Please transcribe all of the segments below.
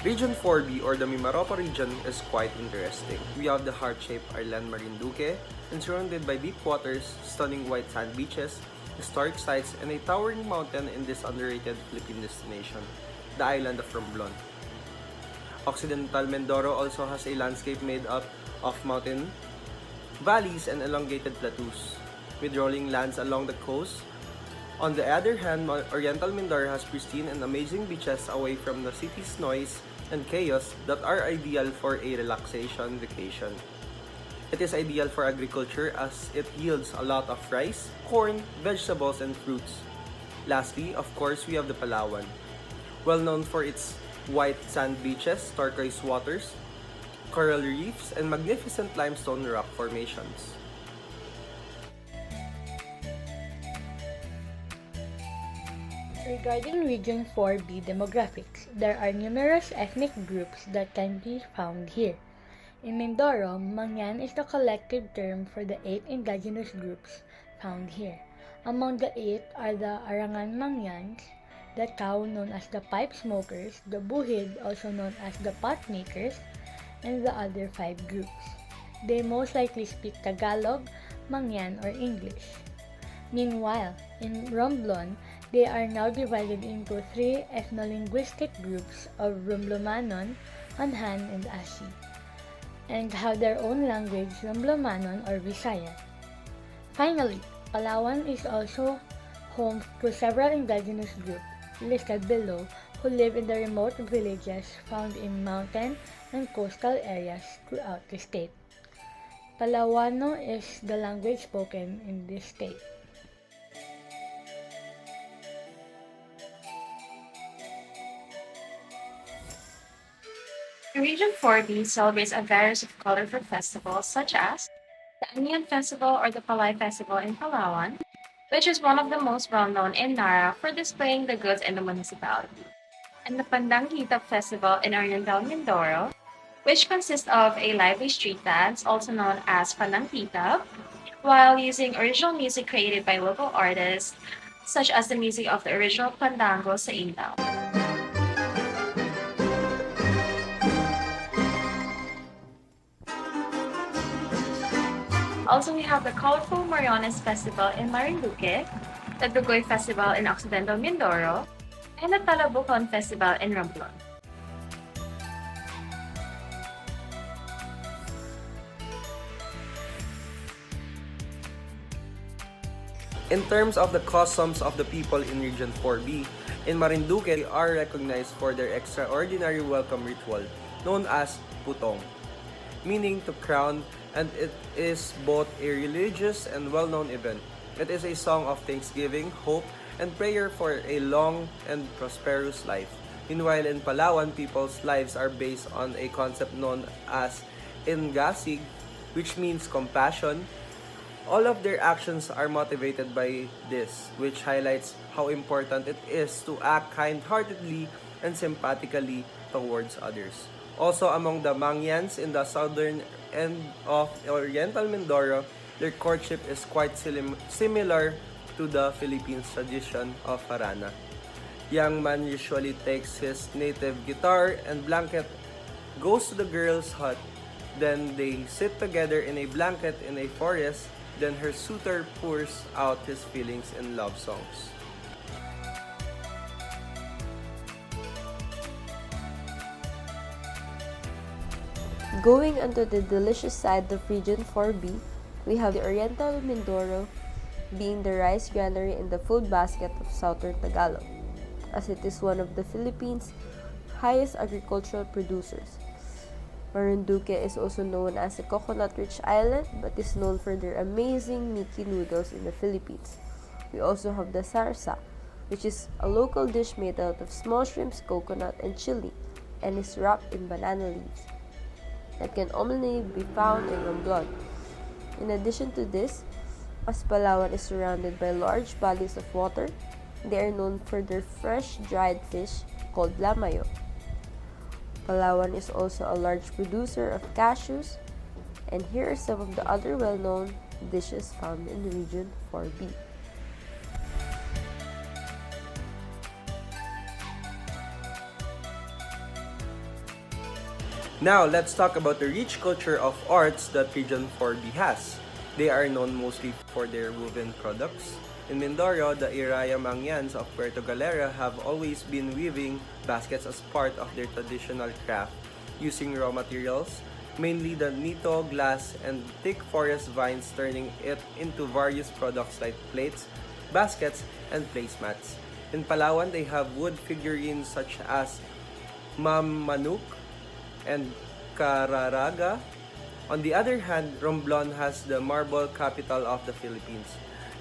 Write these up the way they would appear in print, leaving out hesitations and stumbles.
Region 4B or the Mimaropa region is quite interesting. We have the heart-shaped island Marinduque and surrounded by deep waters, stunning white sand beaches, historic sites, and a towering mountain in this underrated Philippine destination, the island of Romblon. Occidental Mindoro also has a landscape made up of mountain valleys and elongated plateaus, with rolling lands along the coast. On the other hand, Oriental Mindoro has pristine and amazing beaches away from the city's noise and chaos that are ideal for a relaxation vacation. It is ideal for agriculture as it yields a lot of rice, corn, vegetables, and fruits. Lastly, of course, we have the Palawan, well known for its white sand beaches, turquoise waters, coral reefs, and magnificent limestone rock formations. Regarding Region 4B demographics, there are numerous ethnic groups that can be found here. In Mindoro, Mangyan is the collective term for the 8 indigenous groups found here. Among the 8 are the Arangan Mangyans, the Tao known as the pipe smokers, the Buhid also known as the pot makers, and the other 5 groups. They most likely speak Tagalog, Mangyan, or English. Meanwhile, in Romblon, they are now divided into 3 ethno-linguistic groups of Romblomanon, Hanhan, and Asi, and have their own language, Romblomanon or Visayan. Finally, Palawan is also home to several indigenous groups listed below who live in the remote villages found in mountain and coastal areas throughout the state. Palawano is the language spoken in this state. Region 4B celebrates a variety of colorful festivals such as the Anian Festival or the Palay Festival in Palawan, which is one of the most well-known in Nara for displaying the goods in the municipality, and the Pandanguitap Festival in Oriental Mindoro, which consists of a lively street dance, also known as Pandanguitap, while using original music created by local artists, such as the music of the original Pandango sa Ilaw. Also, we have the colorful Moriones Festival in Marinduque, the Dugoy Festival in Occidental Mindoro, and the Talabucon Festival in Romblon. In terms of the customs of the people in Region 4B, in Marinduque, they are recognized for their extraordinary welcome ritual known as putong, meaning to crown, and it is both a religious and well-known event. It is a song of thanksgiving, hope, and prayer for a long and prosperous life. Meanwhile, in Palawan, people's lives are based on a concept known as ingasig, which means compassion. All of their actions are motivated by this, which highlights how important it is to act kind-heartedly and sympathetically towards others. Also, among the Mangyans in the southern end of Oriental Mindoro, their courtship is quite similar to the Philippines tradition of harana. Young man usually takes his native guitar and blanket, goes to the girl's hut, then they sit together in a blanket in a forest, then her suitor pours out his feelings in love songs. Going onto the delicious side of Region 4B, we have the Oriental Mindoro being the rice granary in the food basket of Southern Tagalog, as it is one of the Philippines' highest agricultural producers. Marinduque is also known as a coconut-rich island but is known for their amazing Mickey noodles in the Philippines. We also have the sarsa, which is a local dish made out of small shrimps, coconut, and chili, and is wrapped in banana leaves, that can only be found in Romblon. In addition to this, as Palawan is surrounded by large bodies of water, they are known for their fresh dried fish called lamayo. Palawan is also a large producer of cashews, and here are some of the other well-known dishes found in Region 4B. Now, let's talk about the rich culture of arts that Region 4B has. They are known mostly for their woven products. In Mindoro, the Iraya Mangyans of Puerto Galera have always been weaving baskets as part of their traditional craft, using raw materials, mainly the nito, glass, and thick forest vines, turning it into various products like plates, baskets, and placemats. In Palawan, they have wood figurines such as Mam Manuk and Cararaga. On the other hand, Romblon has the marble capital of the Philippines.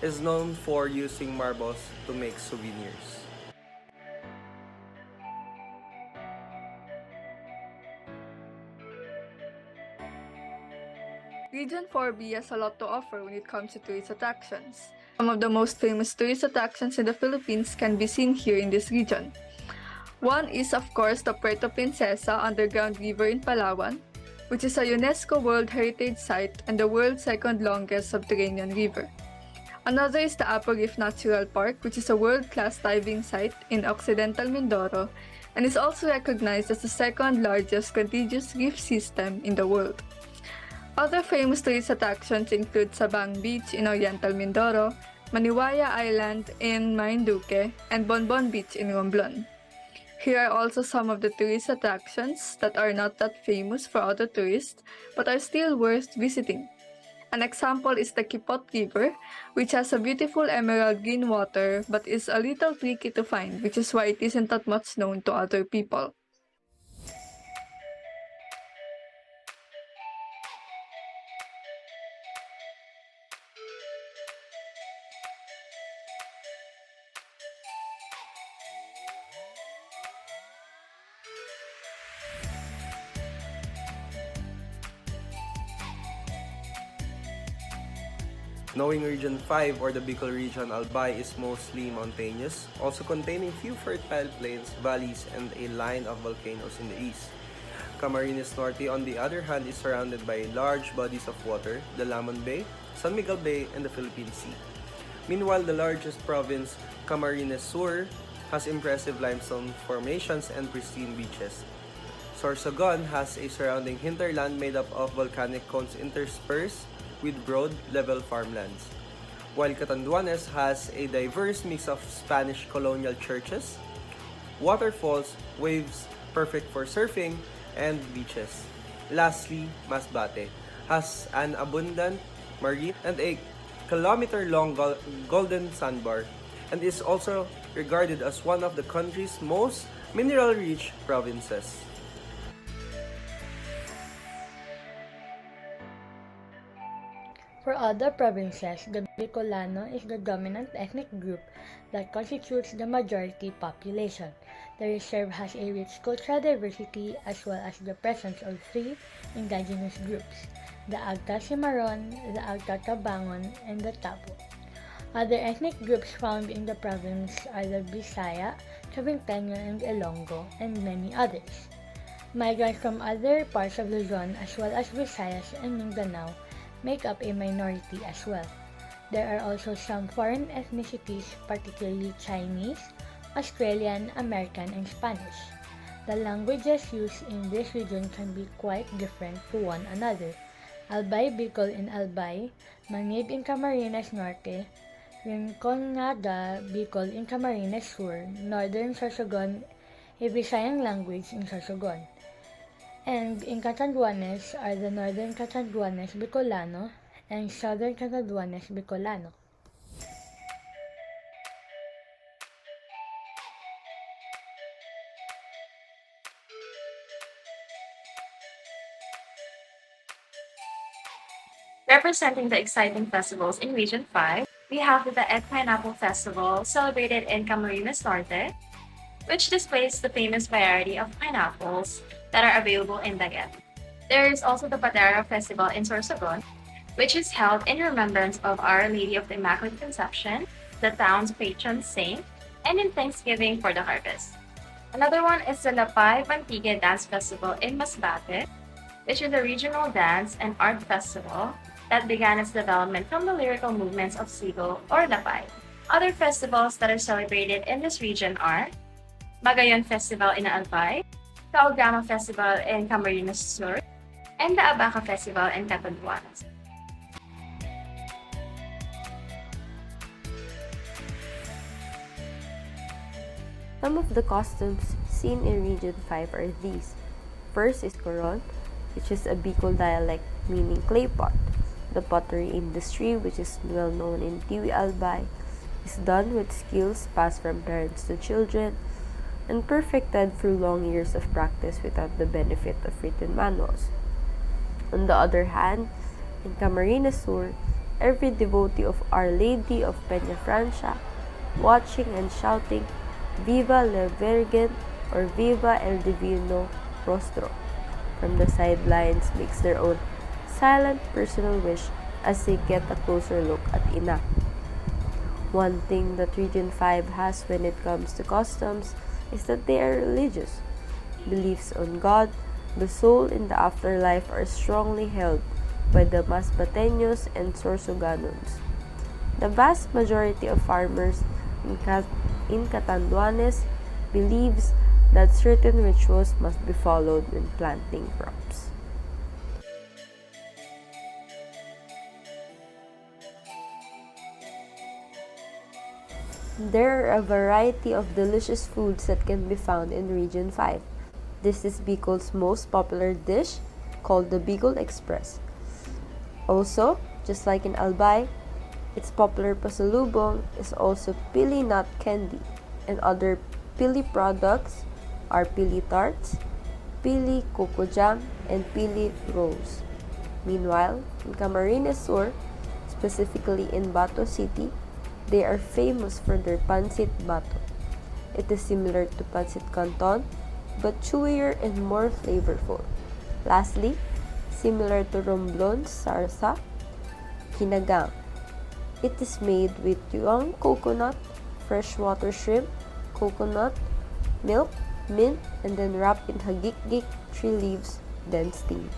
It is known for using marbles to make souvenirs. Region 4B has a lot to offer when it comes to tourist attractions. Some of the most famous tourist attractions in the Philippines can be seen here in this region. One is, of course, the Puerto Princesa underground river in Palawan, which is a UNESCO World Heritage Site and the world's second longest subterranean river. Another is the Upper Reef Natural Park, which is a world-class diving site in Occidental Mindoro and is also recognized as the second largest contiguous reef system in the world. Other famous tourist attractions include Sabang Beach in Oriental Mindoro, Maniwaya Island in Marinduque, and Bonbon Beach in Romblon. Here are also some of the tourist attractions that are not that famous for other tourists but are still worth visiting. An example is the Kipot River, which has a beautiful emerald green water but is a little tricky to find, which is why it isn't that much known to other people. Knowing Region 5 or the Bicol region, Albay is mostly mountainous, also containing few fertile plains, valleys, and a line of volcanoes in the east. Camarines Norte, on the other hand, is surrounded by large bodies of water, the Lamon Bay, San Miguel Bay, and the Philippine Sea. Meanwhile, the largest province, Camarines Sur, has impressive limestone formations and pristine beaches. Sorsogon has a surrounding hinterland made up of volcanic cones interspersed with broad, level farmlands, while Catanduanes has a diverse mix of Spanish colonial churches, waterfalls, waves perfect for surfing, and beaches. Lastly, Masbate has an abundant marine and a kilometer-long golden sandbar, and is also regarded as one of the country's most mineral-rich provinces. For other provinces, the Bicolano is the dominant ethnic group that constitutes the majority population. The reserve has a rich cultural diversity as well as the presence of three indigenous groups, the Agta Cimarron, the Agta Tabangon, and the Tabo. Other ethnic groups found in the province are the Bisaya, Chavinteno, and Ilonggo, and many others. Migrants from other parts of Luzon as well as Visayas and Mindanao make up a minority as well. There are also some foreign ethnicities, particularly Chinese, Australian, American, and Spanish. The languages used in this region can be quite different to one another. Albay Bicol in Albay, Manib in Camarines Norte, Rinconada Bicol in Camarines Sur, Northern Sorsogon, a Visayan language in Sorsogon. And in Catanduanes are the Northern Catanduanes Bicolano and Southern Catanduanes Bicolano. Representing the exciting festivals in Region 5, we have the Egg Pineapple Festival celebrated in Camarines Norte, which displays the famous variety of pineapples that are available in Dagat. There is also the Patera Festival in Sorsogon, which is held in remembrance of Our Lady of the Immaculate Conception, the town's patron saint, and in thanksgiving for the harvest. Another one is the Lapay Bantigue Dance Festival in Masbate, which is a regional dance and art festival that began its development from the lyrical movements of Sigo or Lapay. Other festivals that are celebrated in this region are Magayon Festival in Albay, Kaugama Festival in Camarines Sur, and the Abaca Festival in Catanduanes. Some of the costumes seen in Region 5 are these. First is Coron, which is a Bicol dialect meaning clay pot. The pottery industry, which is well known in Tiwi Albay, is done with skills passed from parents to children and perfected through long years of practice without the benefit of written manuals. On the other hand, in Camarines Sur, every devotee of Our Lady of Peña Francia, watching and shouting, Viva la Virgen or Viva el Divino Rostro from the sidelines makes their own silent personal wish as they get a closer look at Ina. One thing that Region 5 has when it comes to customs is that they are religious. Beliefs on God, the soul, and the afterlife are strongly held by the Masbateños and Sorsoganons. The vast majority of farmers in Catanduanes believes that certain rituals must be followed when planting crops. There are a variety of delicious foods that can be found in Region 5. This is Bicol's most popular dish, called the Bicol Express. Also, just like in Albay, its popular pasalubong is also pili nut candy, and other pili products are pili tarts, pili coco jam, and pili rolls. Meanwhile, in Camarines Sur, specifically in Bato City, they are famous for their pancit bato. It is similar to pancit canton, but chewier and more flavorful. Lastly, similar to romblon's sarsa, kinagang. It is made with young coconut, freshwater shrimp, coconut, milk, mint, and then wrapped in hagik-gik tree leaves, then steamed.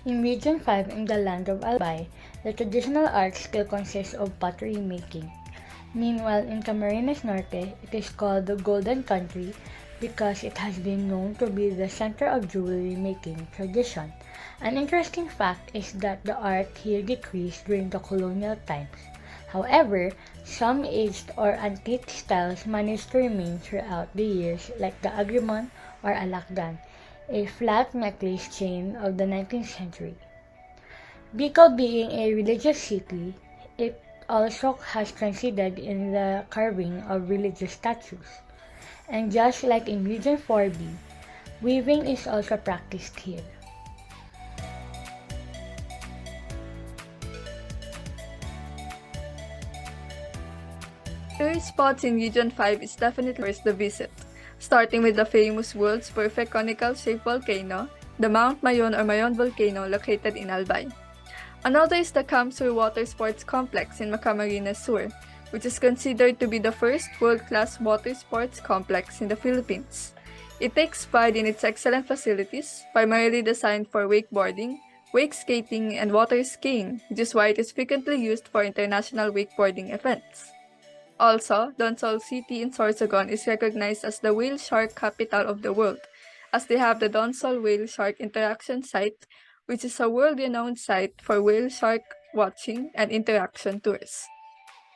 In Region 5 in the land of Albay, the traditional art still consists of pottery making. Meanwhile, in Camarines Norte, it is called the Golden Country because it has been known to be the center of jewelry making tradition. An interesting fact is that the art here decreased during the colonial times. However, some aged or antique styles managed to remain throughout the years, like the agrimon or alakdan, a flat necklace chain of the 19th century. Bicol being a religious city, it also has transcended in the carving of religious statues. And just like in Region 4B, weaving is also practiced here. Tourist spots in Region 5 is definitely worth the visit, starting with the famous world's perfect conical-shaped volcano, the Mount Mayon or Mayon volcano located in Albay. Another is the Camp Sur Water Sports Complex in Camarines Sur, which is considered to be the first world-class water sports complex in the Philippines. It takes pride in its excellent facilities, primarily designed for wakeboarding, wake skating, and water skiing, which is why it is frequently used for international wakeboarding events. Also, Donsol City in Sorsogon is recognized as the whale shark capital of the world, as they have the Donsol Whale Shark Interaction Site, which is a world-renowned site for whale shark watching and interaction tours.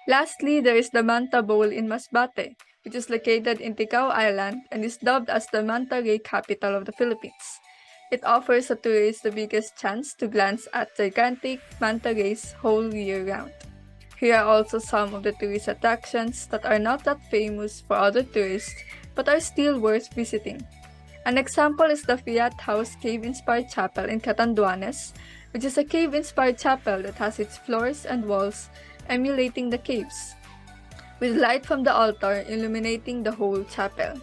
Lastly, there is the Manta Bowl in Masbate, which is located in Ticao Island and is dubbed as the manta ray capital of the Philippines. It offers a tourist the biggest chance to glance at gigantic manta rays whole year round. Here are also some of the tourist attractions that are not that famous for other tourists but are still worth visiting. An example is the Fiat House Cave-inspired chapel in Catanduanes, which is a cave-inspired chapel that has its floors and walls emulating the caves, with light from the altar illuminating the whole chapel.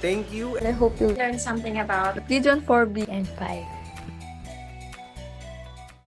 Thank you. And I hope you'll Learn something about Region 4B and 5.